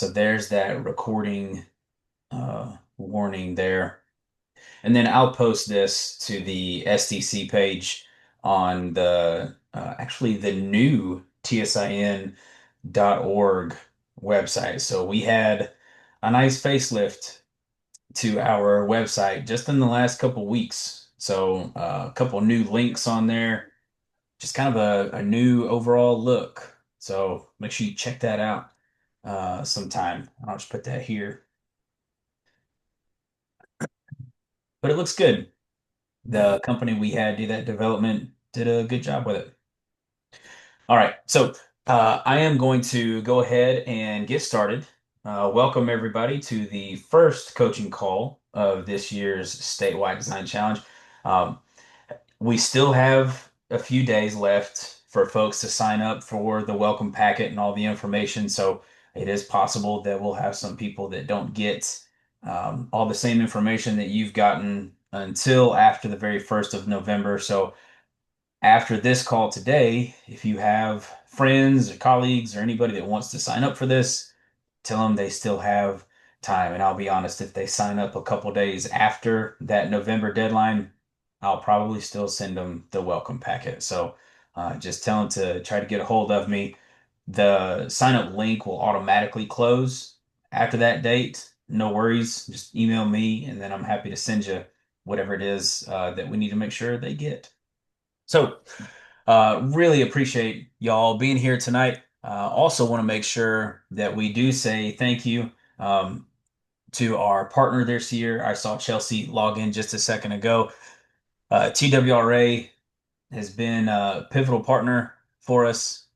So there's that recording warning there. And then I'll post this to the SDC page on the actually the new tsin.org website. So we had a nice facelift to our website just in the last couple weeks. So a couple new links on there, just kind of a new overall look. So make sure you check that out sometime. I'll just put that here. But it looks good. The company we had do that development did a good job with it. All right, so I am going to go ahead and get started. Welcome everybody to the first coaching call of this year's statewide design challenge. Um, we still have a few days left for folks to sign up for the welcome packet and all the information. So it is possible that we'll have some people that don't get all the same information that you've gotten until after the very 1st of November. So after this call today, if you have friends or colleagues or anybody that wants to sign up for this, tell them they still have time. And I'll be honest, if they sign up a couple days after that November deadline, I'll probably still send them the welcome packet. So just tell them to try to get a hold of me. The sign up link will automatically close after that date. No worries. Just email me, and then I'm happy to send you whatever it is that we need to make sure they get. So, really appreciate y'all being here tonight. Also, want to make sure that we do say thank you to our partner this year. I saw Chelsea log in just a second ago. TWRA has been a pivotal partner for us,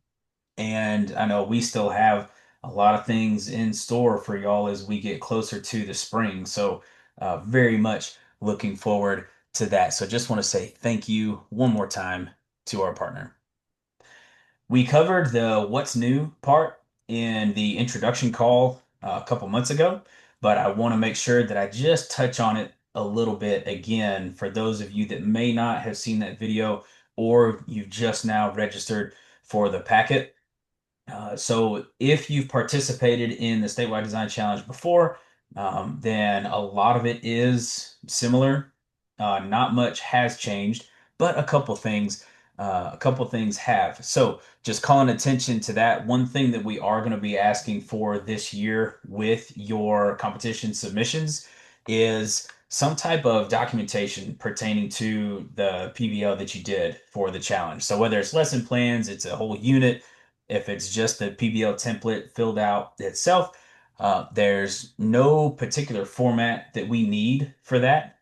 and I know we still have a lot of things in store for y'all as we get closer to the spring. So, very much looking forward to that. So, just want to say thank you one more time to our partner. We covered the what's new part in the introduction call a couple months ago, but I want to make sure that I just touch on it a little bit again for those of you that may not have seen that video or you've just now registered for the packet. So if you've participated in the Statewide Design Challenge before, then a lot of it is similar. Not much has changed, but a couple things have. So just calling attention to that. One thing that we are going to be asking for this year with your competition submissions is some type of documentation pertaining to the PBL that you did for the challenge. So whether it's lesson plans, it's a whole unit, if it's just the PBL template filled out itself, there's no particular format that we need for that.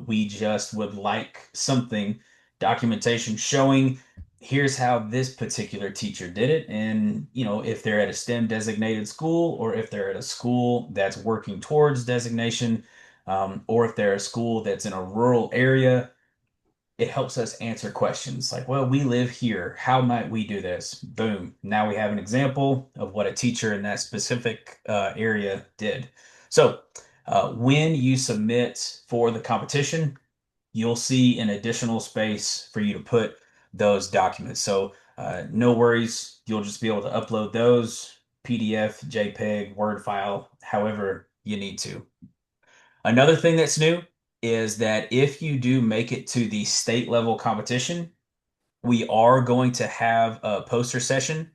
We just would like something, documentation showing here's how this particular teacher did it. And, if they're at a STEM designated school or if they're at a school that's working towards designation, or if they're a school that's in a rural area, it helps us answer questions like, well, we live here. How might we do this? Boom. Now we have an example of what a teacher in that specific area did. So when you submit for the competition, you'll see an additional space for you to put those documents. So no worries. You'll just be able to upload those PDF, JPEG, Word file, however you need to. Another thing that's new is that if you do make it to the state level competition, we are going to have a poster session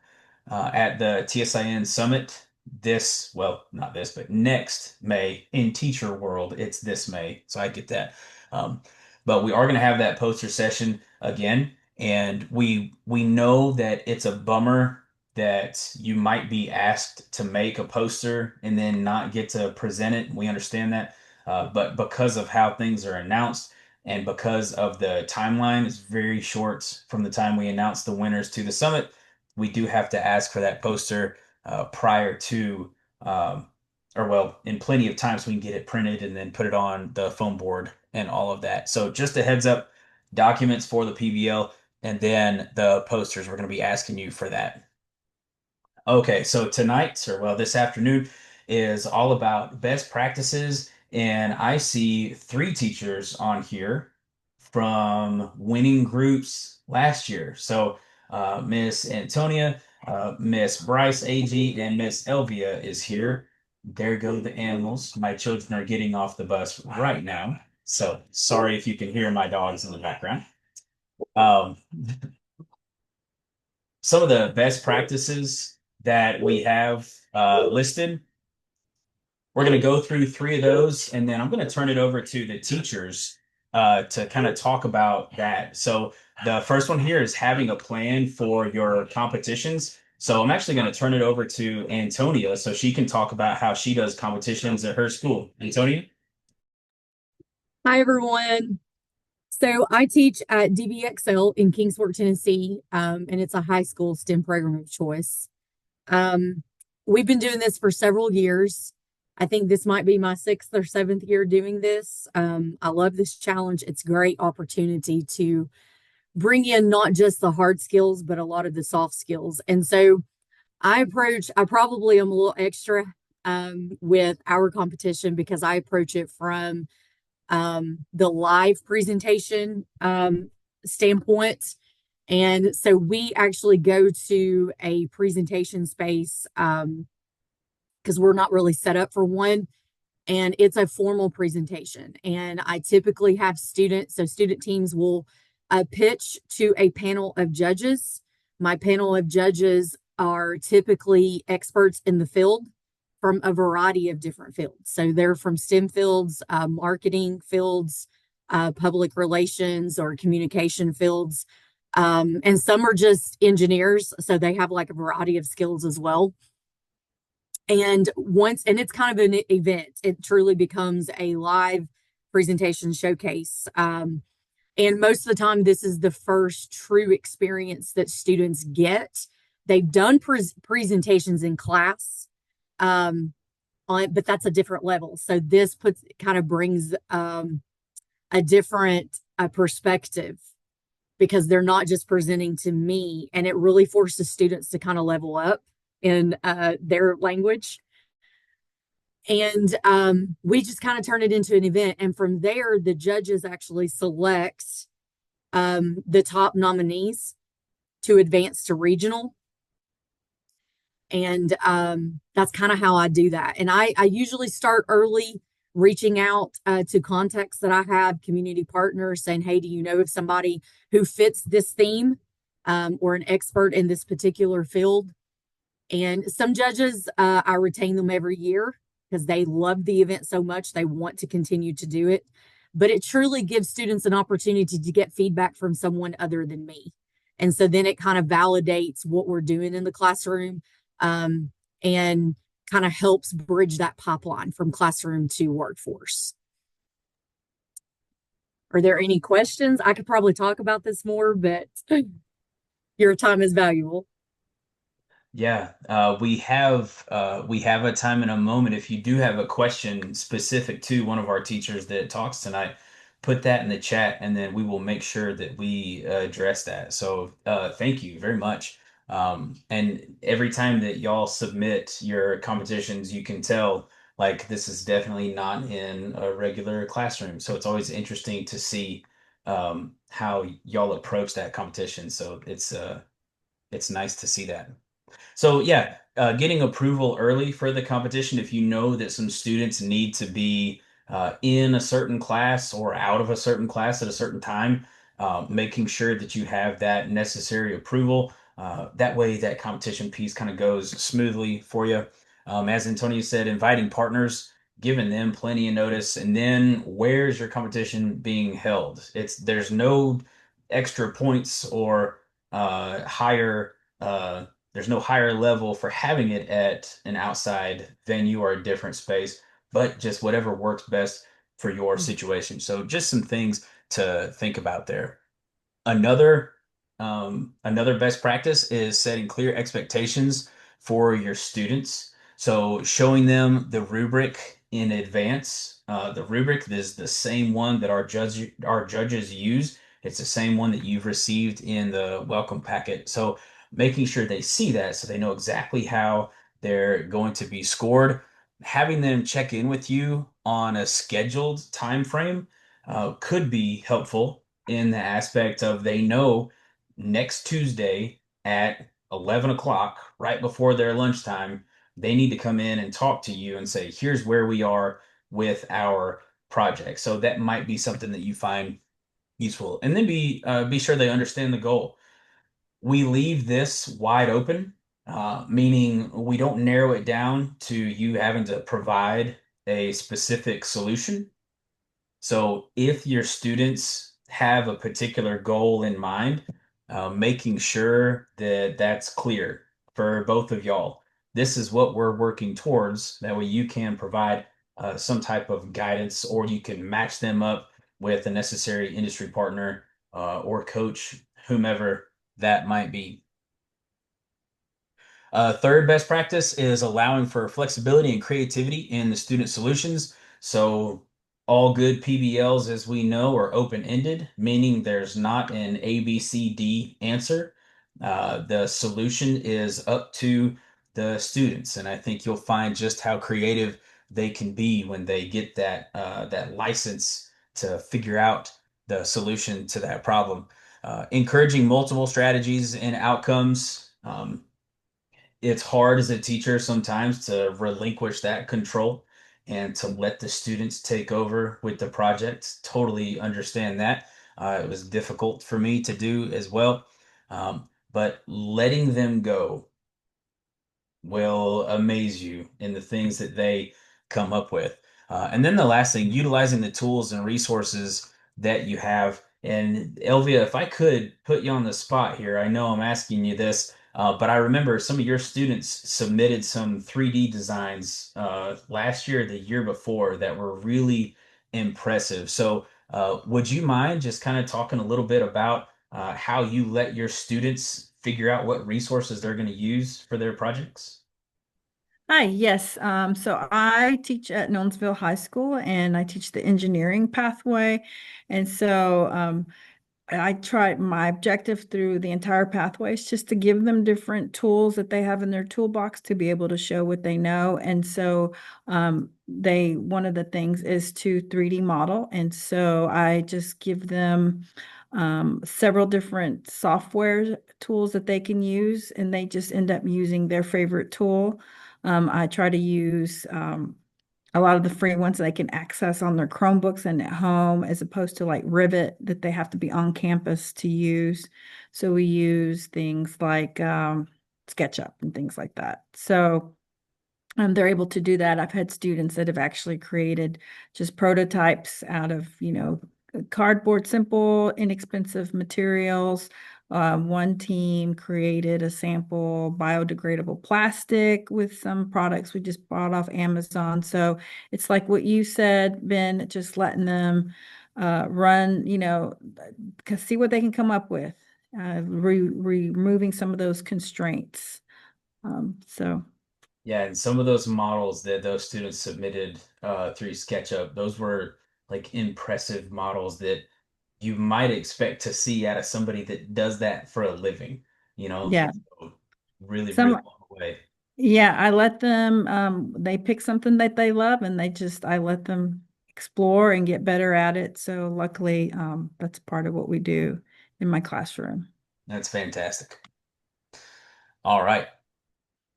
at the TSIN Summit well, not this, but next May. In Teacher World, it's this May, so I get that. Um, but we are going to have that poster session again, and we know that it's a bummer that you might be asked to make a poster and then not get to present it. We understand that, but because of how things are announced, and because of the timeline is very short from the time we announce the winners to the summit, we do have to ask for that poster prior to, or well, in plenty of time so we can get it printed and then put it on the foam board and all of that. So just a heads up, documents for the PBL and then the posters, we're going to be asking you for that. Okay, so tonight, or well, this afternoon, is all about best practices. And I see three teachers on here from winning groups last year. So, Miss Antonia Miss Bryce AG and Miss Elvia is here. There go the animals. My children are getting off the bus right now. So sorry if you can hear my dogs in the background. Um, some of the best practices that we have listed. We're going to go through three of those, and then I'm going to turn it over to the teachers to kind of talk about that. So the first one here is having a plan for your competitions. So I'm actually going to turn it over to Antonia so she can talk about how she does competitions at her school. Antonia? Hi, everyone. So I teach at DBXL in Kingsport, Tennessee, and it's a high school STEM program of choice. Um, we've been doing this for several years. I think this might be my sixth or seventh year doing this. I love this challenge. It's a great opportunity to bring in not just the hard skills, but a lot of the soft skills. And so I probably am a little extra with our competition because I approach it from the live presentation standpoint. And so we actually go to a presentation space because we're not really set up for one. And it's a formal presentation. And I typically have students, so student teams will pitch to a panel of judges. My panel of judges are typically experts in the field from a variety of different fields. So they're from STEM fields, marketing fields, public relations, or communication fields. And some are just engineers. So they have like a variety of skills as well. And it's kind of an event, it truly becomes a live presentation showcase. And most of the time, this is the first true experience that students get. They've done presentations in class, but that's a different level. So this puts kind of brings a different perspective because they're not just presenting to me, and it really forces students to kind of level up in their language. And we just kind of turn it into an event. And from there, the judges actually select the top nominees to advance to regional. And that's kind of how I do that. And I usually start early, reaching out to contacts that I have, community partners, saying, hey, do you know of somebody who fits this theme or an expert in this particular field? And some judges, I retain them every year because they love the event so much, they want to continue to do it. But it truly gives students an opportunity to get feedback from someone other than me. And so then it kind of validates what we're doing in the classroom and kind of helps bridge that pipeline from classroom to workforce. Are there any questions? I could probably talk about this more, but your time is valuable. Yeah, we have a time and a moment. If you do have a question specific to one of our teachers that talks tonight, put that in the chat, and then we will make sure that we address that. So thank you very much. And every time that y'all submit your competitions, you can tell like this is definitely not in a regular classroom. So it's always interesting to see how y'all approach that competition. So it's nice to see that. So yeah, getting approval early for the competition if you know that some students need to be in a certain class or out of a certain class at a certain time, making sure that you have that necessary approval. That way, that competition piece kind of goes smoothly for you. As Antonio said, inviting partners, giving them plenty of notice, and then where's your competition being held? There's no extra points or higher. There's no higher level for having it at an outside venue or a different space, but just whatever works best for your situation. So just some things to think about there. Another another best practice is setting clear expectations for your students. So showing them the rubric in advance. The rubric is the same one that our judges use. It's the same one that you've received in the welcome packet. So making sure they see that so they know exactly how they're going to be scored. Having them check in with you on a scheduled time frame could be helpful in the aspect of they know next Tuesday at 11 o'clock, right before their lunchtime, they need to come in and talk to you and say, here's where we are with our project. So that might be something that you find useful. And then be sure they understand the goal. We leave this wide open, meaning we don't narrow it down to you having to provide a specific solution. So if your students have a particular goal in mind, making sure that that's clear for both of y'all. This is what we're working towards. That way you can provide some type of guidance, or you can match them up with a necessary industry partner or coach, whomever that might be. Third best practice is allowing for flexibility and creativity in the student solutions. So all good PBLs, as we know, are open-ended, meaning there's not an A, B, C, D answer. The solution is up to the students, and I think you'll find just how creative they can be when they get that license to figure out the solution to that problem. Encouraging multiple strategies and outcomes. It's hard as a teacher sometimes to relinquish that control and to let the students take over with the project. Totally understand that. It was difficult for me to do as well. But letting them go will amaze you in the things that they come up with. And then the last thing, utilizing the tools and resources that you have. And Elvia, if I could put you on the spot here, I know I'm asking you this, but I remember some of your students submitted some 3D designs last year, the year before, that were really impressive. So, would you mind just kind of talking a little bit about how you let your students figure out what resources they're going to use for their projects? Hi, yes. So I teach at Nolensville High School and I teach the engineering pathway. And so I try my objective through the entire pathway is just to give them different tools that they have in their toolbox to be able to show what they know. And so one of the things is to 3D model. And so I just give them several different software tools that they can use, and they just end up using their favorite tool. I try to use a lot of the free ones they can access on their Chromebooks and at home, as opposed to like Rivet that they have to be on campus to use. So we use things like SketchUp and things like that. So they're able to do that. I've had students that have actually created just prototypes out of, cardboard, simple, inexpensive materials. One team created a sample biodegradable plastic with some products we just bought off Amazon. So it's like what you said, Ben, just letting them run, see what they can come up with, removing some of those constraints. So. Yeah, and some of those models that those students submitted through SketchUp, those were like impressive models that you might expect to see out of somebody that does that for a living, you know? Yeah. So really, really Some, blown away. yeah, I let them, they pick something that they love and I let them explore and get better at it. So luckily, that's part of what we do in my classroom. That's fantastic. All right.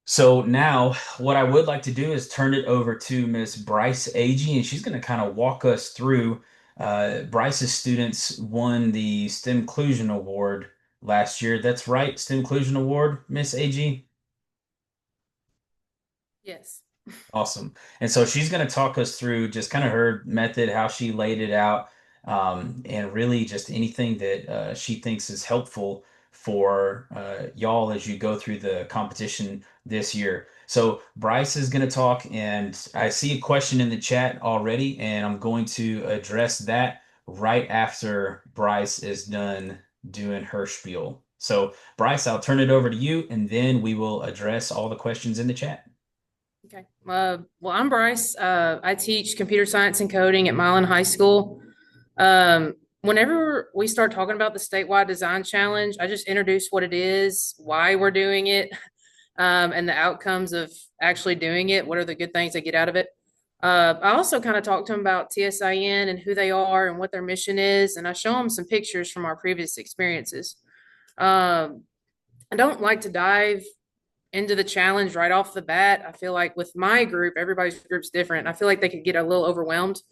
So now what I would like to do is turn it over to Miss Bryce Agee, and she's going to kind of walk us through. Bryce's students won the STEM Inclusion Award last year. That's right, STEM Inclusion Award, Miss Agee. Yes. Awesome. And so she's going to talk us through just kind of her method, how she laid it out, and really just anything that she thinks is helpful for y'all as you go through the competition this year. So Bryce is going to talk, and I see a question in the chat already, and I'm going to address that right after Bryce is done doing her spiel. So Bryce, I'll turn it over to you, and then we will address all the questions in the chat. Okay. Well, I'm Bryce. I teach computer science and coding at Milan High School. Whenever we start talking about the statewide design challenge, I just introduce what it is, why we're doing it, and the outcomes of actually doing it. What are the good things they get out of it? I also kind of talk to them about TSIN and who they are and what their mission is, and I show them some pictures from our previous experiences. Um, I don't like to dive into the challenge right off the bat. I feel like with my group, everybody's group's different. I feel like they could get a little overwhelmed.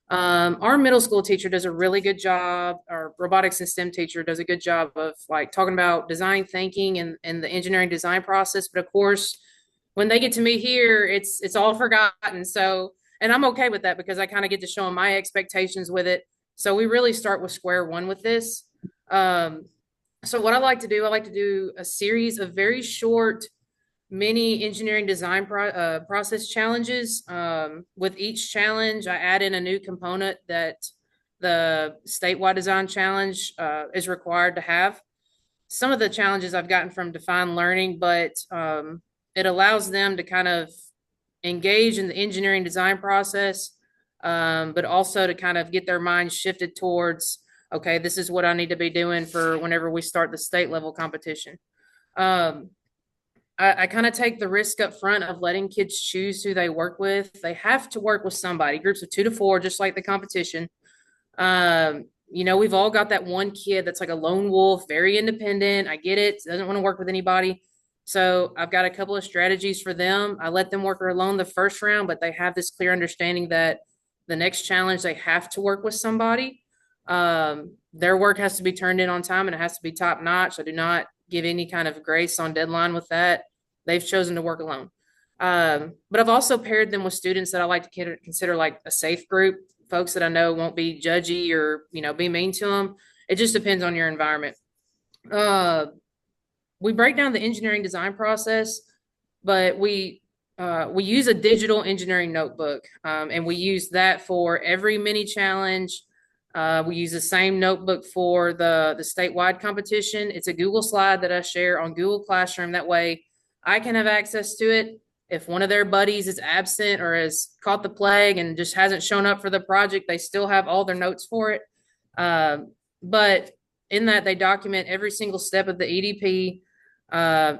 Our middle school teacher does a really good job. Our robotics and STEM teacher does a good job of like talking about design thinking and the engineering design process. But of course, when they get to me here, it's all forgotten. So, and I'm okay with that because I kind of get to show them my expectations with it. So we really start with square one with this. Um, so what I like to do a series of very short mini engineering design process challenges. With each challenge, I add in a new component that the statewide design challenge is required to have. Some of the challenges I've gotten from Define Learning, but it allows them to kind of engage in the engineering design process, but also to kind of get their minds shifted towards, okay, this is what I need to be doing for whenever we start the state level competition. Um, I kind of take the risk up front of letting kids choose who they work with. They have to work with somebody, groups of 2 to 4, just like the competition. We've all got that one kid that's like a lone wolf, very independent. I get it, doesn't want to work with anybody. So I've got a couple of strategies for them. I let them work alone the first round, but they have this clear understanding that the next challenge they have to work with somebody. Their work has to be turned in on time and it has to be top notch. I do not give any kind of grace on deadline with that. They've chosen to work alone. But I've also paired them with students that I like to consider like a safe group, folks that I know won't be judgy or, be mean to them. It just depends on your environment. We break down the engineering design process, but we use a digital engineering notebook, and we use that for every mini challenge. We use the same notebook for the statewide competition. It's a Google slide that I share on Google Classroom. That way I can have access to it. If one of their buddies is absent or has caught the plague and just hasn't shown up for the project, they still have all their notes for it. But in that, they document every single step of the EDP,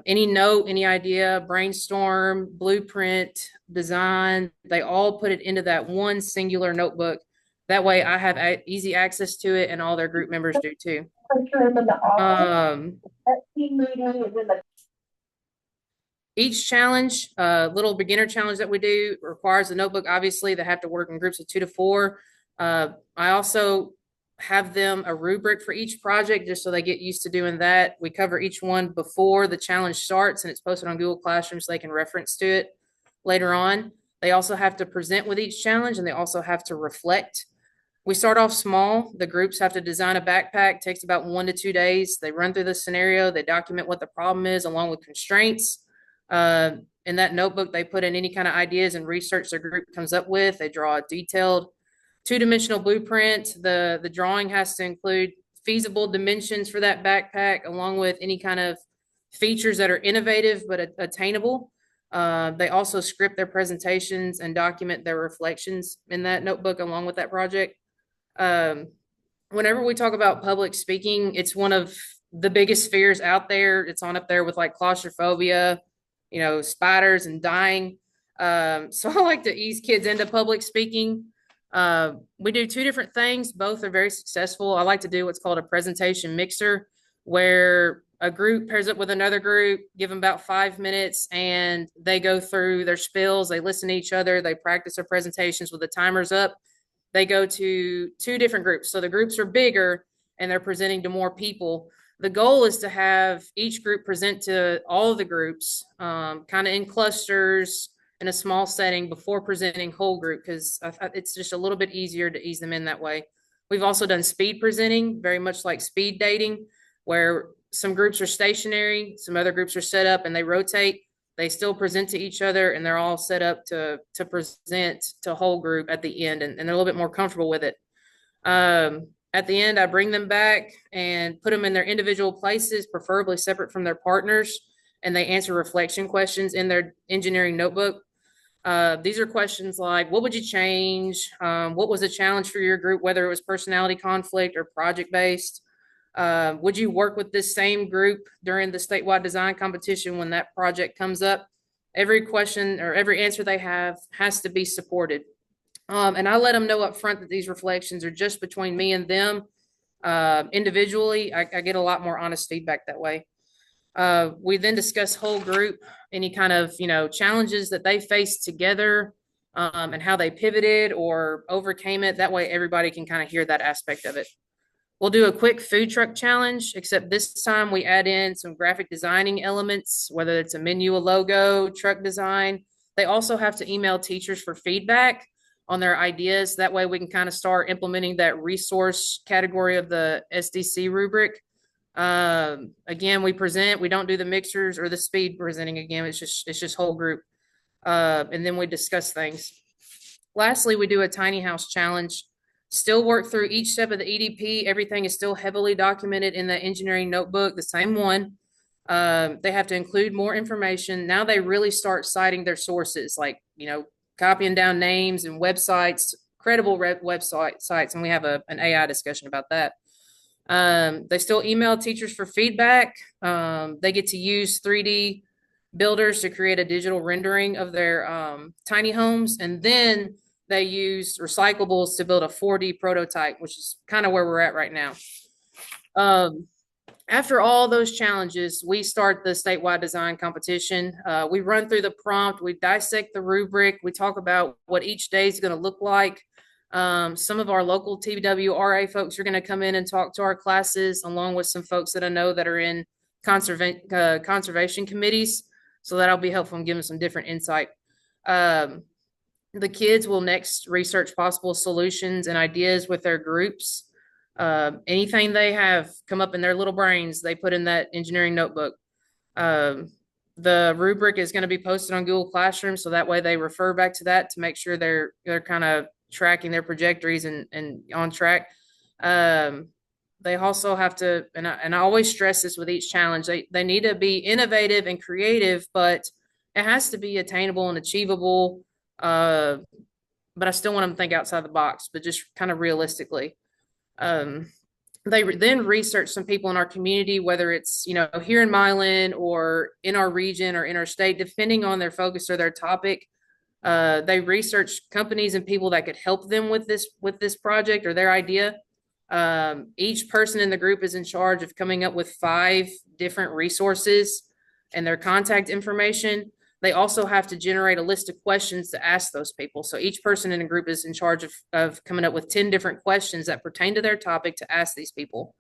any note, any idea, brainstorm, blueprint, design. They all put it into that one singular notebook. That way I have easy access to it and all their group members do too. Each challenge, little beginner challenge that we do requires a notebook. Obviously, they have to work in groups of 2 to 4. I also have them a rubric for each project just so they get used to doing that. We cover each one before the challenge starts and it's posted on Google Classroom so they can reference to it later on. They also have to present with each challenge and they also have to reflect. We start off small. The groups have to design a backpack. Takes about 1 to 2 days. They run through the scenario. They document what the problem is along with constraints. In that notebook, they put in any kind of ideas and research their group comes up with. They draw a detailed 2-dimensional blueprint. The drawing has to include feasible dimensions for that backpack, along with any kind of features that are innovative but attainable. They also script their presentations and document their reflections in that notebook along with that project. Whenever we talk about public speaking, it's one of the biggest fears out there. It's on up there with like claustrophobia, spiders and dying. So I like to ease kids into public speaking. We do 2 different things. Both are very successful. I like to do what's called a presentation mixer, where a group pairs up with another group, give them about 5 minutes, and they go through their spills. They listen to each other. They practice their presentations with the timers up. They go to 2 different groups. So the groups are bigger and they're presenting to more people. The goal is to have each group present to all of the groups, kind of in clusters in a small setting before presenting whole group, because it's just a little bit easier to ease them in that way. We've also done speed presenting, very much like speed dating, where some groups are stationary, some other groups are set up and they rotate. They still present to each other and they're all set up to present to whole group at the end, and they're a little bit more comfortable with it. At the end, I bring them back and put them in their individual places, preferably separate from their partners, and they answer reflection questions in their engineering notebook. These are questions like, what would you change? What was a challenge for your group, whether it was personality conflict or project-based? Would you work with this same group during the statewide design competition when that project comes up? Every question or every answer they have has to be supported. And I let them know up front that these reflections are just between me and them. Individually, I get a lot more honest feedback that way. We then discuss whole group, any kind of, challenges that they faced together, and how they pivoted or overcame it. That way everybody can kind of hear that aspect of it. We'll do a quick food truck challenge, except this time we add in some graphic designing elements, whether it's a menu, a logo, truck design. They also have to email teachers for feedback on their ideas. That way we can kind of start implementing that resource category of the SDC rubric. Again, we present, we don't do the mixers or the speed presenting again. It's just whole group. And then we discuss things. Lastly, we do a tiny house challenge. Still work through each step of the EDP. Everything is still heavily documented in the engineering notebook, the same one. They have to include more information. Now they really start citing their sources, like, copying down names and websites, credible website sites, and we have an AI discussion about that. They still email teachers for feedback. They get to use 3D builders to create a digital rendering of their tiny homes, and then they use recyclables to build a 4D prototype, which is kind of where we're at right now. After all those challenges, we start the statewide design competition. We run through the prompt, we dissect the rubric, we talk about what each day is going to look like. Some of our local TWRA folks are going to come in and talk to our classes, along with some folks that I know that are in conservation committees. So that'll be helpful in giving some different insight. The kids will next research possible solutions and ideas with their groups. Anything they have come up in their little brains, they put in that engineering notebook. The rubric is going to be posted on Google Classroom, so that way they refer back to that to make sure they're kind of tracking their trajectories and on track. They also have to, and I always stress this with each challenge, they need to be innovative and creative, but it has to be attainable and achievable. But I still want them to think outside the box, but just kind of realistically. They then research some people in our community, whether it's, here in Milan or in our region or in our state, depending on their focus or their topic. They research companies and people that could help them with this project or their idea. Each person in the group is in charge of coming up with 5 different resources and their contact information. They also have to generate a list of questions to ask those people. So each person in the group is in charge of coming up with 10 different questions that pertain to their topic to ask these people.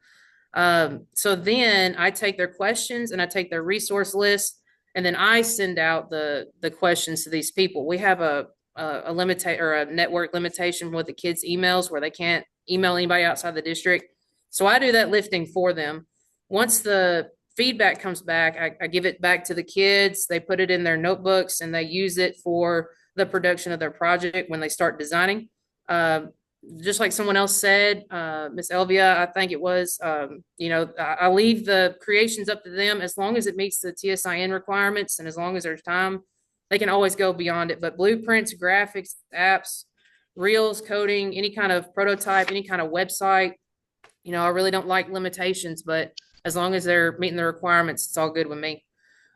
So then I take their questions and I take their resource list, and then I send out the questions to these people. We have a network limitation with the kids' emails where they can't email anybody outside the district. So I do that lifting for them. Once the feedback comes back, I give it back to the kids. They put it in their notebooks and they use it for the production of their project when they start designing. Just like someone else said, Miss Elvia, I think it was, I leave the creations up to them as long as it meets the TSIN requirements and as long as there's time, they can always go beyond it. But blueprints, graphics, apps, reels, coding, any kind of prototype, any kind of website, I really don't like limitations, but as long as they're meeting the requirements, it's all good with me.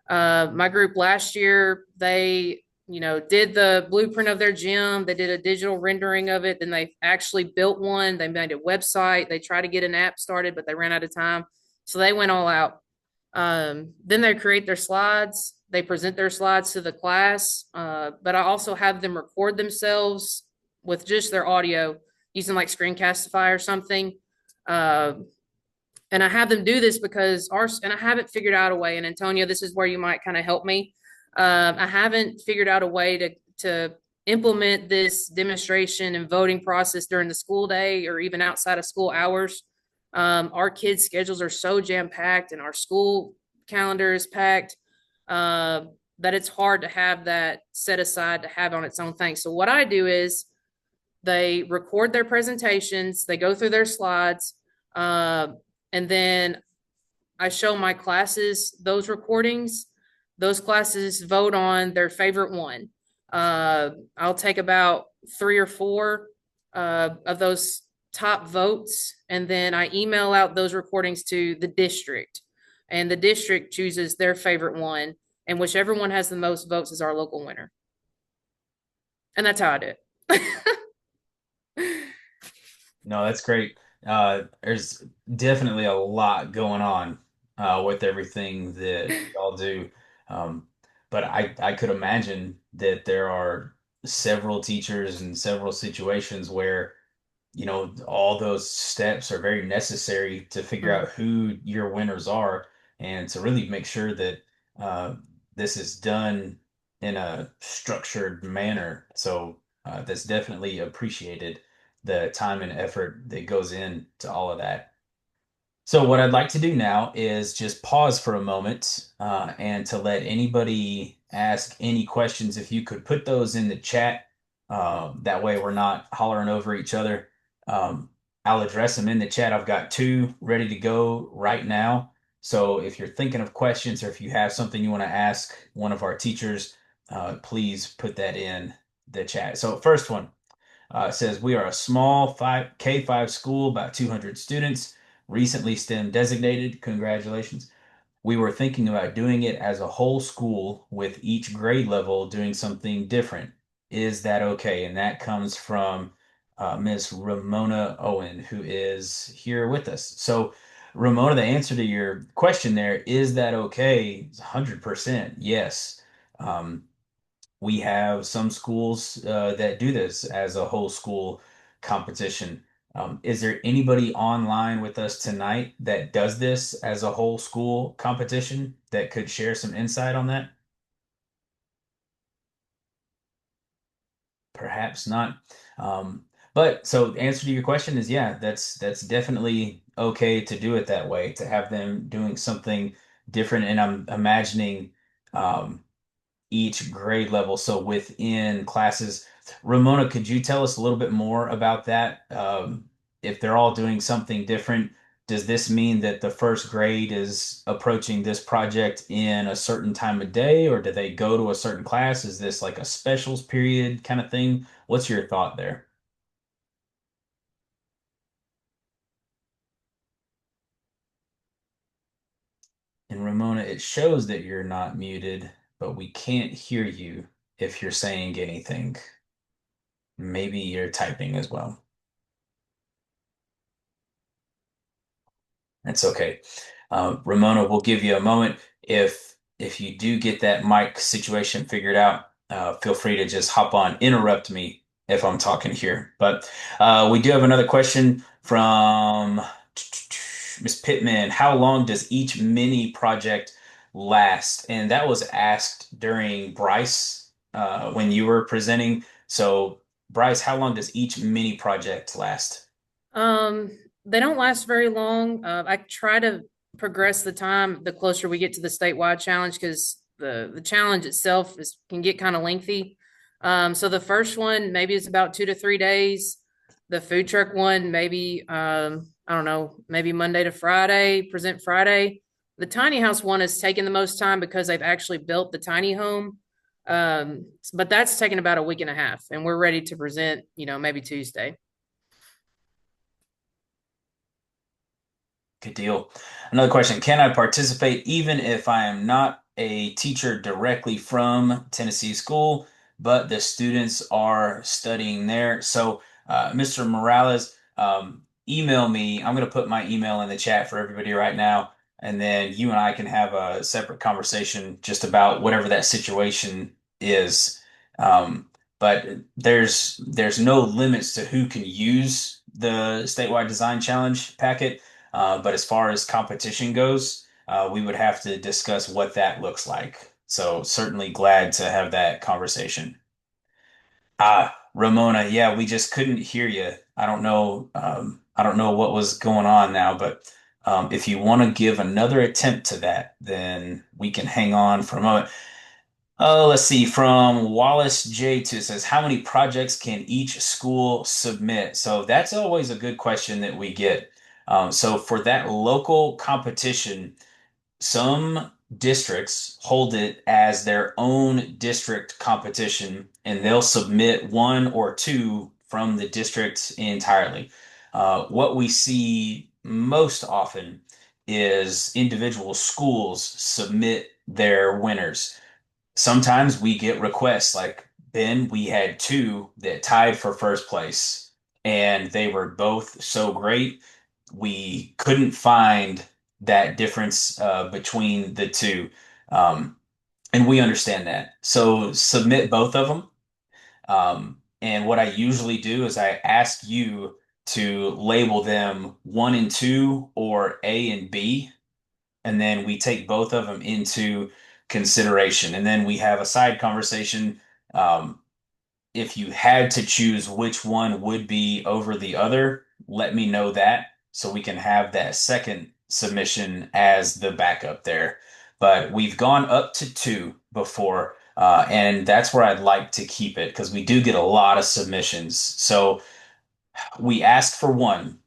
My group last year, they, did the blueprint of their gym. They did a digital rendering of it. Then they actually built one. They made a website. They tried to get an app started, but they ran out of time. So they went all out. Then they create their slides. They present their slides to the class. But I also have them record themselves with just their audio using like Screencastify or something. And I have them do this because and I haven't figured out a way, and Antonia, this is where you might kind of help me. I haven't figured out a way to implement this demonstration and voting process during the school day or even outside of school hours. Our kids' schedules are so jam-packed and our school calendar is packed that it's hard to have that set aside to have on its own thing. So what I do is they record their presentations, they go through their slides, and then I show my classes those recordings. Those classes vote on their favorite one. I'll take about 3 or 4 of those top votes, and then I email out those recordings to the district. And the district chooses their favorite one, and whichever one has the most votes is our local winner. And that's how I do it. No, that's great. There's definitely a lot going on with everything that y'all do. Um, but I could imagine that there are several teachers and several situations where, all those steps are very necessary to figure Mm. out who your winners are and to really make sure that uh, this is done in a structured manner. So that's definitely appreciated, the time and effort that goes into all of that. So what I'd like to do now is just pause for a moment and to let anybody ask any questions. If you could put those in the chat, that way we're not hollering over each other. Um, I'll address them in the chat. I've got two ready to go right now. So if you're thinking of questions or if you have something you want to ask one of our teachers, please put that in the chat. So first one. It says we are a small K-5 school, about 200 students, recently STEM designated. Congratulations. We were thinking about doing it as a whole school with each grade level doing something different. Is that okay? And that comes from Miss Ramona Owen, who is here with us. So, Ramona, the answer to your question there, is that okay? 100% yes. Um, we have some schools that do this as a whole school competition. Is there anybody online with us tonight that does this as a whole school competition that could share some insight on that? Perhaps not. Um, but so the answer to your question is yeah, that's definitely okay to do it that way, to have them doing something different. And I'm imagining um, each grade level. So within classes, Ramona, could you tell us a little bit more about that? If they're all doing something different, does this mean that the first grade is approaching this project in a certain time of day, or do they go to a certain class? Is this like a specials period kind of thing? What's your thought there? And Ramona, it shows that you're not muted, but we can't hear you if you're saying anything. Maybe you're typing as well. That's okay. Ramona, we'll give you a moment. If you do get that mic situation figured out, feel free to just hop on, interrupt me if I'm talking here. But we do have another question from Miss Pittman. How long does each mini project last? And that was asked during Bryce when you were presenting. So, Bryce, how long does each mini project last? Um, they don't last very long. I try to progress the time the closer we get to the statewide challenge because the challenge itself is can get kind of lengthy. So the first one maybe it's about 2 to 3 days. The food truck one maybe I don't know, maybe Monday to Friday, present Friday. The tiny house one is taking the most time because they've actually built the tiny home. But that's taken about a week and a half, and we're ready to present, maybe Tuesday. Good deal. Another question. Can I participate even if I am not a teacher directly from Tennessee school, but the students are studying there? So, Mr. Morales, email me. I'm going to put my email in the chat for everybody right now, and then you and I can have a separate conversation just about whatever that situation is. Um, but there's no limits to who can use the statewide design challenge packet. But as far as competition goes, we would have to discuss what that looks like. So certainly glad to have that conversation. Ramona, yeah, we just couldn't hear you. I don't know. I don't know what was going on now, but if you want to give another attempt to that, then we can hang on for a moment. Oh, let's see. From Wallace J2 it says, how many projects can each school submit? So that's always a good question that we get. So for that local competition, some districts hold it as their own district competition, and they'll submit one or two from the district entirely. What we see most often is individual schools submit their winners. Sometimes we get requests like Ben, we had two that tied for first place, and they were both so great. We couldn't find that difference between the two. Um, and we understand that. So submit both of them. And what I usually do is I ask you to label them one and two or A and B, and then we take both of them into consideration. And then we have a side conversation. Um, if you had to choose which one would be over the other, let me know that so we can have that second submission as the backup there. But we've gone up to two before, and that's where I'd like to keep it because we do get a lot of submissions. So we ask for one,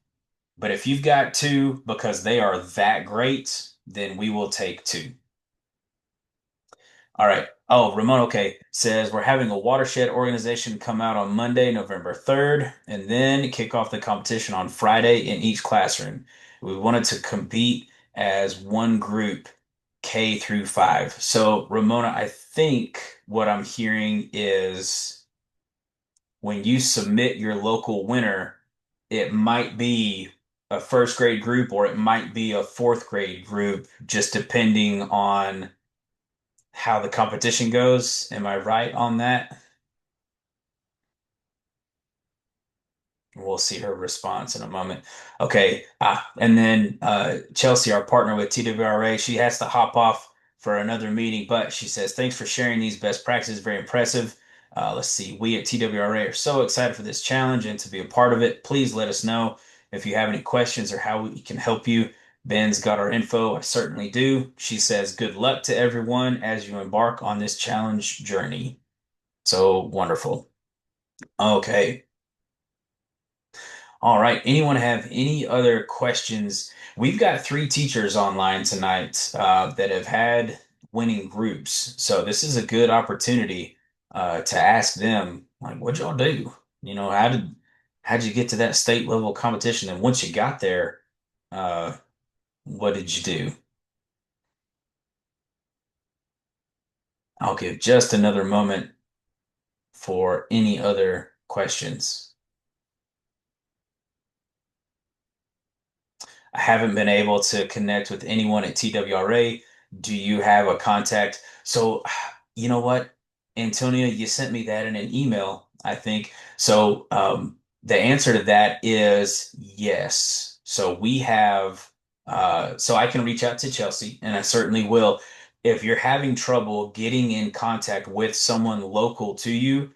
but if you've got two because they are that great, then we will take two. All right. Oh, Ramon, okay, says we're having a watershed organization come out on Monday, November 3rd, and then kick off the competition on Friday in each classroom. We wanted to compete as one group, K through 5. So, Ramona, I think what I'm hearing is when you submit your local winner, it might be a first grade group or it might be a fourth grade group, just depending on how the competition goes. Am I right on that? We'll see her response in a moment. Okay. And then Chelsea, our partner with TWRA, she has to hop off for another meeting, but she says, thanks for sharing these best practices. Very impressive. Let's see. We at TWRA are so excited for this challenge and to be a part of it. Please let us know if you have any questions or how we can help you. Ben's got our info. I certainly do. She says, good luck to everyone as you embark on this challenge journey. So wonderful. Okay. All right. Anyone have any other questions? We've got three teachers online tonight that have had winning groups. So this is a good opportunity to ask them, like, what'd y'all do? How'd you get to that state level competition? And once you got there, uh, what did you do? I'll give just another moment for any other questions. I haven't been able to connect with anyone at TWRA. Do you have a contact? So, you know what, Antonia, you sent me that in an email, I think. So, the answer to that is yes. So we have, so I can reach out to Chelsea, and I certainly will. If you're having trouble getting in contact with someone local to you,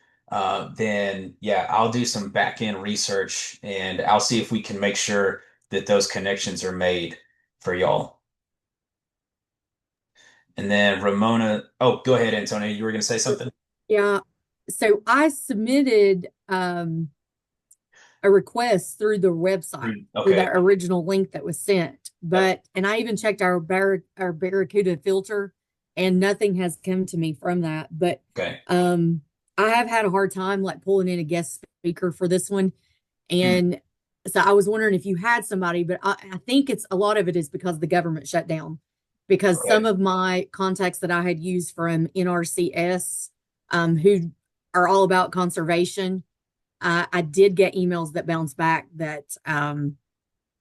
then yeah, I'll do some back end research and I'll see if we can make sure that those connections are made for y'all. And then Ramona, oh, go ahead, Antonio. You were going to say something? Yeah. So I submitted a request through the website through Okay. that original link that was sent. Yep. But and I even checked our Barracuda filter and nothing has come to me from that. But Okay. I have had a hard time like pulling in a guest speaker for this one. Hmm. And so I was wondering if you had somebody, but I think it's a lot of it is because the government shut down. Because some Okay. of my contacts that I had used from NRCS, who are all about conservation, I did get emails that bounced back that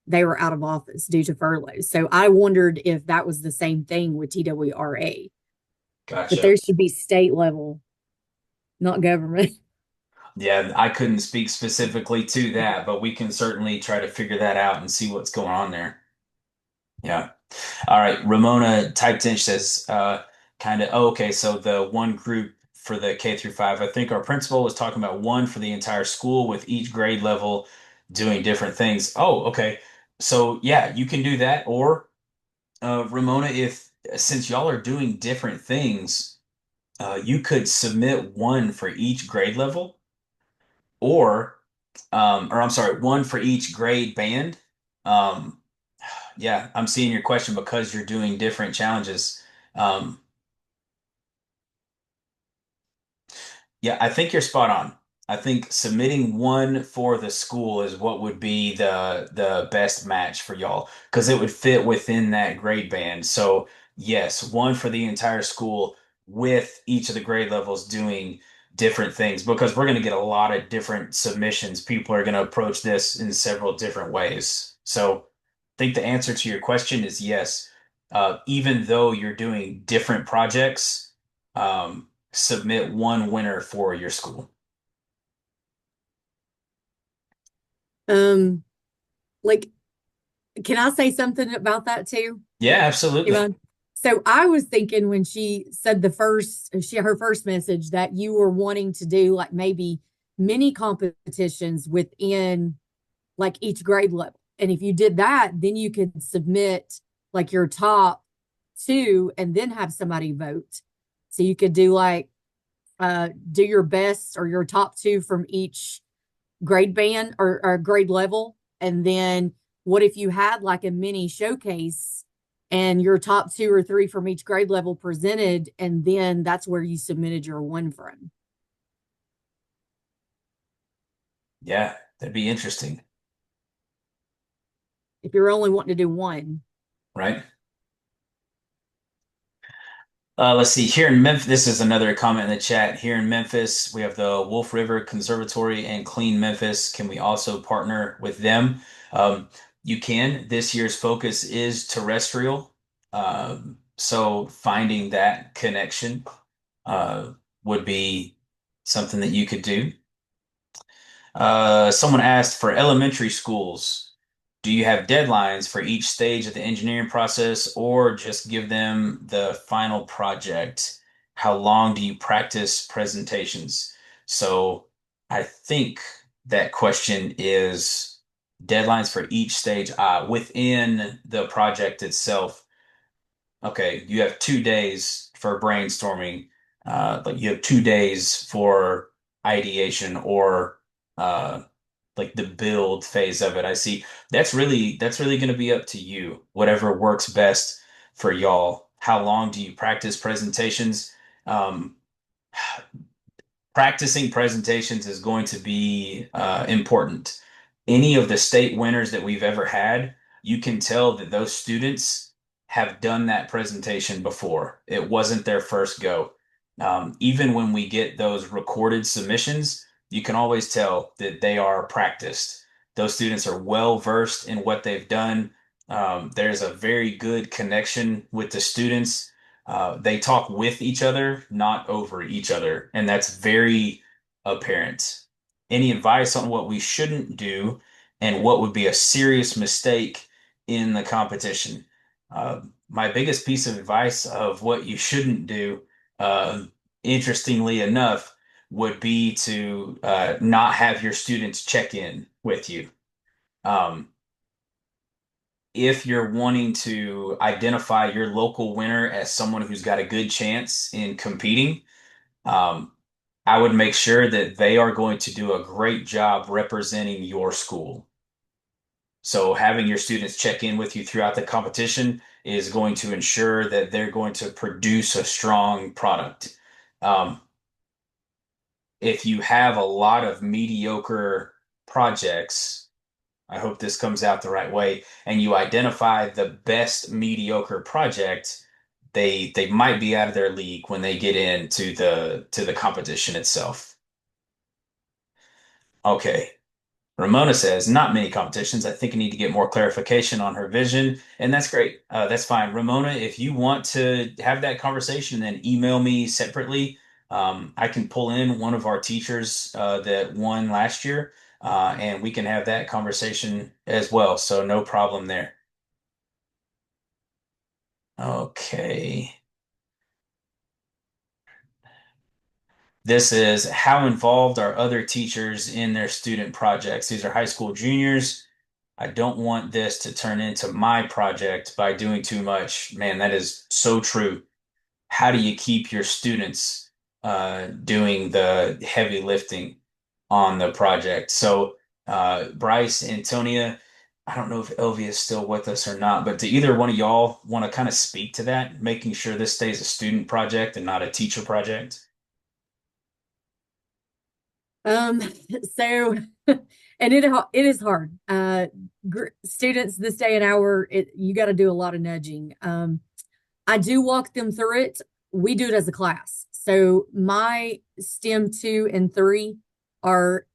they were out of office due to furloughs. So I wondered if that was the same thing with TWRA, but Gotcha. there should be state level, not government. Yeah, I couldn't speak specifically to that, but we can certainly try to figure that out and see what's going on there. Yeah. All right. Ramona typed in, she says, kind of, oh, okay, so the one group for the K through 5, I think our principal was talking about one for the entire school with each grade level doing different things. Oh, okay. So yeah, you can do that. Or Ramona, if since y'all are doing different things, you could submit one for each grade level, or I'm sorry, one for each grade band. Um, yeah, I'm seeing your question because you're doing different challenges. Um, yeah, I think you're spot on. I think submitting one for the school is what would be the best match for y'all because it would fit within that grade band. So yes, one for the entire school with each of the grade levels doing different things because we're going to get a lot of different submissions. People are going to approach this in several different ways. So think the answer to your question is yes. Even though you're doing different projects, submit one winner for your school. Um, like, can I say something about that too? Yeah, You absolutely. mind? So I was thinking when she said her first message that you were wanting to do like maybe mini competitions within like each grade level. And if you did that, then you could submit like your top two and then have somebody vote. So you could do like do your best or your top two from each grade band or grade level. And then what if you had like a mini showcase and your top two or three from each grade level presented, and then that's where you submitted your one from? Yeah, that'd be interesting, If you're only wanting to do one. right? Let's see. Here in Memphis, this is another comment in the chat. Here in Memphis, we have the Wolf River Conservatory and Clean Memphis. Can we also partner with them? You can. This year's focus is terrestrial. So finding that connection uh, would be something that you could do. Someone asked for elementary schools, do you have deadlines for each stage of the engineering process or just give them the final project? How long do you practice presentations? So I think that question is deadlines for each stage within the project itself. Okay, you have 2 days for brainstorming, like you have 2 days for ideation or uh, like the build phase of it. I see. That's really going to be up to you. Whatever works best for y'all. How long do you practice presentations? Um, Practicing presentations is going to be important. Any of the state winners that we've ever had, you can tell that those students have done that presentation before. It wasn't their first go. Even when we get those recorded submissions, you can always tell that they are practiced. Those students are well versed in what they've done. There's a very good connection with the students. They talk with each other, not over each other, and that's very apparent. Any advice on what we shouldn't do and what would be a serious mistake in the competition? My biggest piece of advice of what you shouldn't do, uh, interestingly enough, would be to not have your students check in with you. Um, if you're wanting to identify your local winner as someone who's got a good chance in competing, um, I would make sure that they are going to do a great job representing your school. So having your students check in with you throughout the competition is going to ensure that they're going to produce a strong product. Um, if you have a lot of mediocre projects, I hope this comes out the right way, and you identify the best mediocre project, they might be out of their league when they get into the competition itself. Okay. Ramona says, not many competitions. I think I need to get more clarification on her vision, and that's great. That's fine. Ramona, if you want to have that conversation, then email me separately. I can pull in one of our teachers that won last year, and we can have that conversation as well. So no problem there. Okay. This is how involved are other teachers in their student projects? These are high school juniors. I don't want this to turn into my project by doing too much. Man, that is so true. How do you keep your students doing the heavy lifting on the project? So, Bryce, Antonia, I don't know if Elvia is still with us or not, but do either one of y'all want to kind of speak to that, making sure this stays a student project and not a teacher project? Um, so, and it is hard. Students this day and hour, you got to do a lot of nudging. I do walk them through it. We do it as a class. So my STEM 2 and 3 are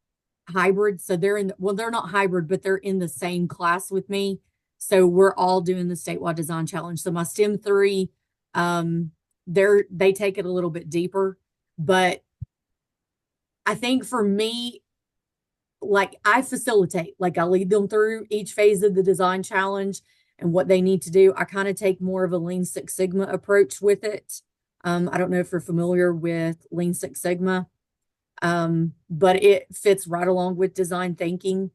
hybrid. So they're in, well, they're not hybrid, but they're in the same class with me. So we're all doing the statewide design challenge. So my STEM three, they take it a little bit deeper, but I think for me, like I facilitate, like I lead them through each phase of the design challenge and what they need to do. I kind of take more of a Lean Six Sigma approach with it. I don't know if you're familiar with Lean Six Sigma, but it fits right along with design thinking.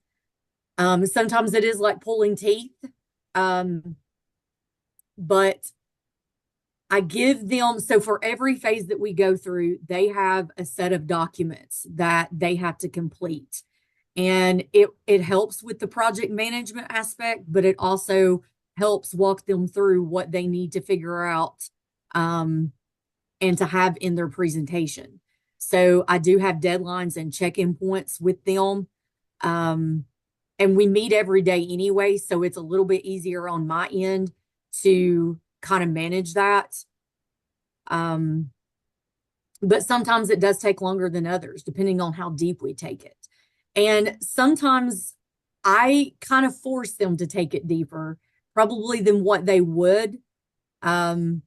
Sometimes it is like pulling teeth, um, but I give them, so for every phase that we go through, they have a set of documents that they have to complete. And it helps with the project management aspect, but it also helps walk them through what they need to figure out and to have in their presentation. So I do have deadlines and check-in points with them. Um, and we meet every day anyway, so it's a little bit easier on my end to kind of manage that. Um, but sometimes it does take longer than others, depending on how deep we take it. And sometimes I kind of force them to take it deeper, probably than what they would. Um,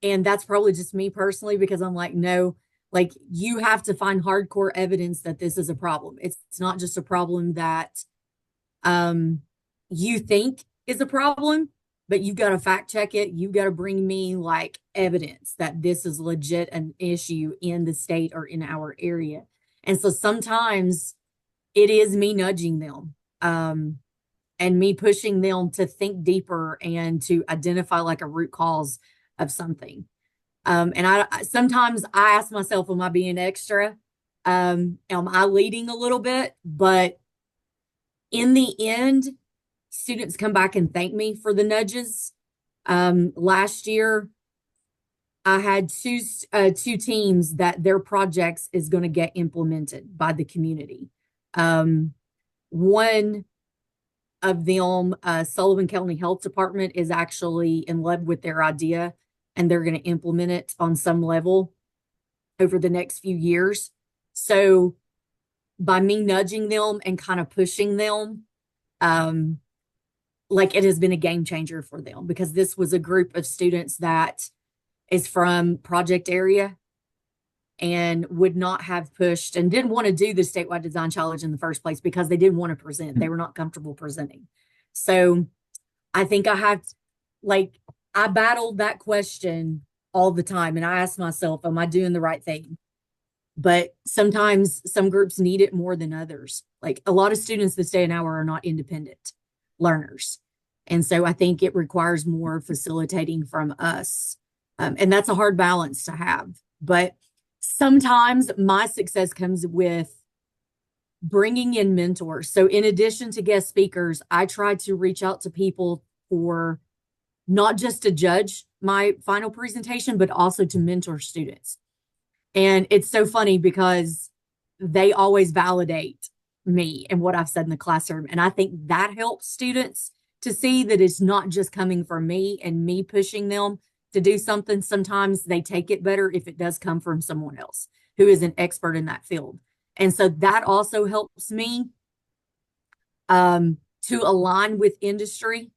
and that's probably just me personally, because I'm like, no, like you have to find hardcore evidence that this is a problem. It's not just a problem that um you think is a problem, but you got to fact check it. You got to bring me like evidence that this is legit an issue in the state or in our area. And so sometimes it is me nudging them and me pushing them to think deeper and to identify like a root cause of something. And I sometimes I ask myself, am I being extra? Am I leading a little bit? But in the end, students come back and thank me for the nudges. Last year, I had two teams that their projects is going to get implemented by the community. One of them, Sullivan County Health Department, is actually in love with their idea, and they're going to implement it on some level over the next few years. So by me nudging them and kind of pushing them, like it has been a game changer for them, because this was a group of students that is from project area and would not have pushed and didn't want to do the statewide design challenge in the first place because they didn't want to present. They were not comfortable presenting. So I think I have, like, I battled that question all the time. And I asked myself, am I doing the right thing? But sometimes some groups need it more than others. Like a lot of students this day and hour are not independent learners. And so I think it requires more facilitating from us. And that's a hard balance to have. But sometimes my success comes with bringing in mentors. So in addition to guest speakers, I try to reach out to people for not just to judge my final presentation, but also to mentor students. And it's so funny because they always validate me and what I've said in the classroom. And I think that helps students to see that it's not just coming from me and me pushing them to do something. Sometimes they take it better if it does come from someone else who is an expert in that field. And so that also helps me to align with industry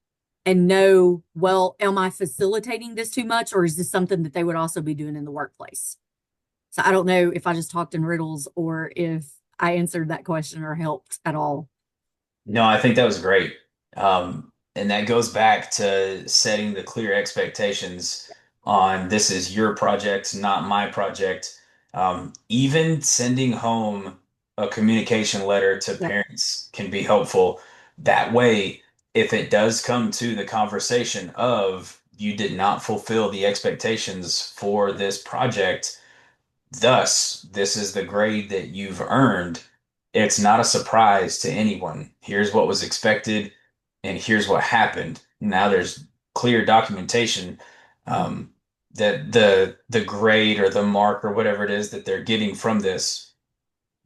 and know, well, am I facilitating this too much, or is this something that they would also be doing in the workplace? So I don't know if I just talked in riddles or if I answered that question or helped at all. No, I think that was great. And that goes back to setting the clear expectations on this is your project, not my project. Even sending home a communication letter to Yep. parents can be helpful. That way, if it does come to the conversation of you did not fulfill the expectations for this project, thus, this is the grade that you've earned. It's not a surprise to anyone. Here's what was expected, and here's what happened. Now there's clear documentation that the grade or the mark or whatever it is that they're getting from this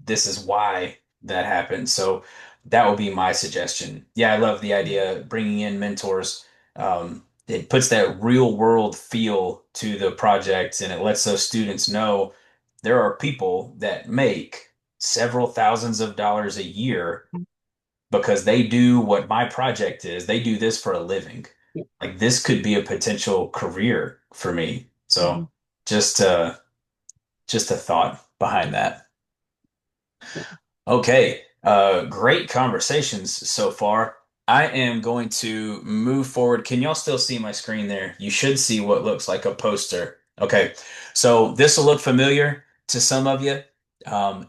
is why that happened. So that would be my suggestion. Yeah, I love the idea of bringing in mentors. It puts that real world feel to the project, and it lets those students know there are people that make several thousands of dollars a year because they do what my project is. They do this for a living. Yeah. Like this could be a potential career for me. Mhm. So just just a thought behind that. Yeah. Okay, great conversations so far. I am going to move forward. Can y'all still see my screen there? You should see what looks like a poster. Okay, so this will look familiar to some of you.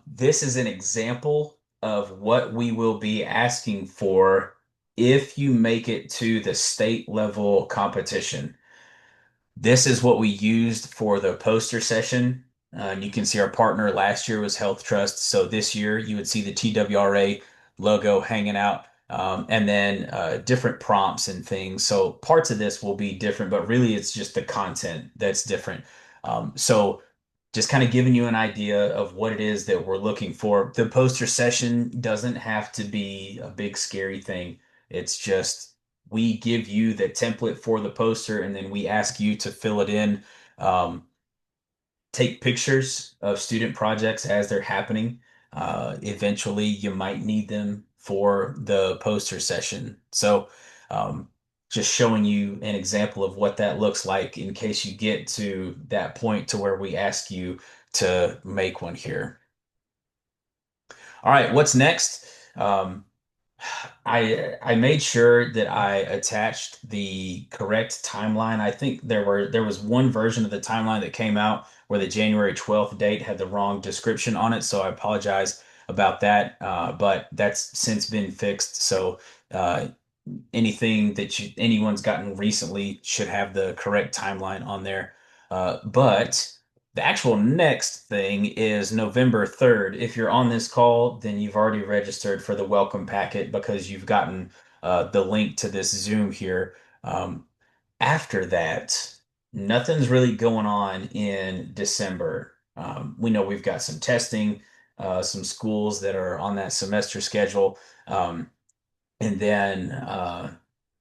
This is an example of what we will be asking for if you make it to the state level competition. This is what we used for the poster session. And you can see our partner last year was Health Trust. So this year you would see the TWRA logo hanging out, and then different prompts and things. So parts of this will be different, but really it's just the content that's different. So just kind of giving you an idea of what it is that we're looking for. The poster session doesn't have to be a big scary thing. It's just we give you the template for the poster and then we ask you to fill it in. Um, Take pictures of student projects as they're happening. Eventually, you might need them for the poster session. So, um, just showing you an example of what that looks like in case you get to that point to where we ask you to make one here. All right, what's next? Um, I made sure that I attached the correct timeline. I think there was one version of the timeline that came out where the January 12th date had the wrong description on it, so I apologize about that. But that's since been fixed. So uh, anything that anyone's gotten recently should have the correct timeline on there. But the actual next thing is November 3rd. If you're on this call, then you've already registered for the welcome packet because you've gotten the link to this Zoom here. After that, nothing's really going on in December. We know we've got some testing, some schools that are on that semester schedule. And then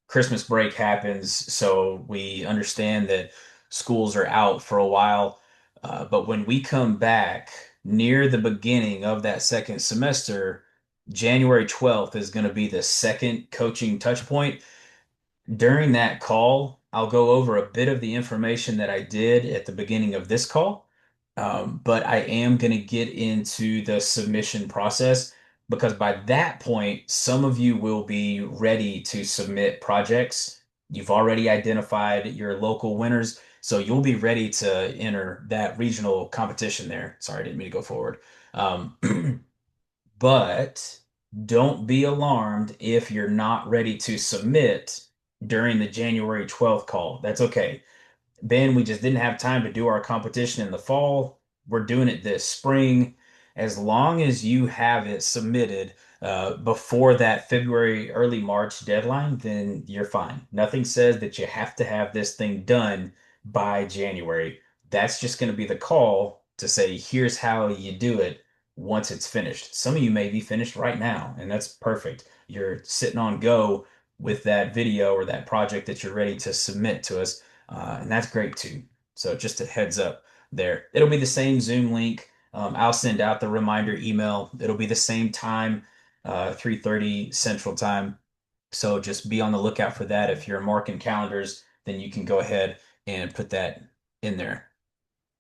Christmas break happens, so we understand that schools are out for a while. But when we come back near the beginning of that second semester, January 12th is going to be the second coaching touch point. During that call, I'll go over a bit of the information that I did at the beginning of this call, but I am going to get into the submission process because by that point, some of you will be ready to submit projects. You've already identified your local winners, so you'll be ready to enter that regional competition there. Sorry, I didn't mean to go forward. Um, But don't be alarmed if you're not ready to submit during the January 12th call. That's okay. Ben, we just didn't have time to do our competition in the fall. We're doing it this spring. As long as you have it submitted before that February, early March deadline, then you're fine. Nothing says that you have to have this thing done by January. That's just going to be the call to say, here's how you do it once it's finished. Some of you may be finished right now, and that's perfect. You're sitting on go with that video or that project that you're ready to submit to us, and that's great too. So just a heads up there. It'll be the same Zoom link. I'll send out the reminder email. It'll be the same time, 3:30 Central Time. So just be on the lookout for that. If you're marking calendars, then you can go ahead and put that in there.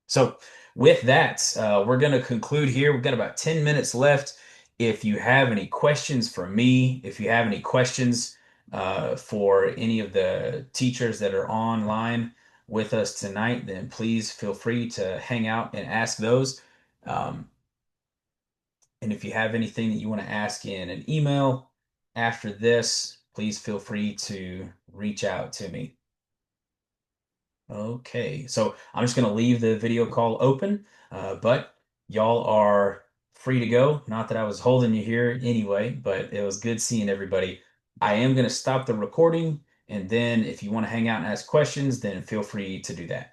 So with that, we're going to conclude here. We've got about 10 minutes left. If you have any questions for me, if you have any questions for any of the teachers that are online with us tonight, then please feel free to hang out and ask those. Um, and if you have anything that you want to ask in an email after this, please feel free to reach out to me. Okay, so I'm just going to leave the video call open, but y'all are free to go. Not that I was holding you here anyway, but it was good seeing everybody. I am going to stop the recording, and then if you want to hang out and ask questions, then feel free to do that.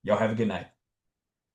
Y'all have a good night.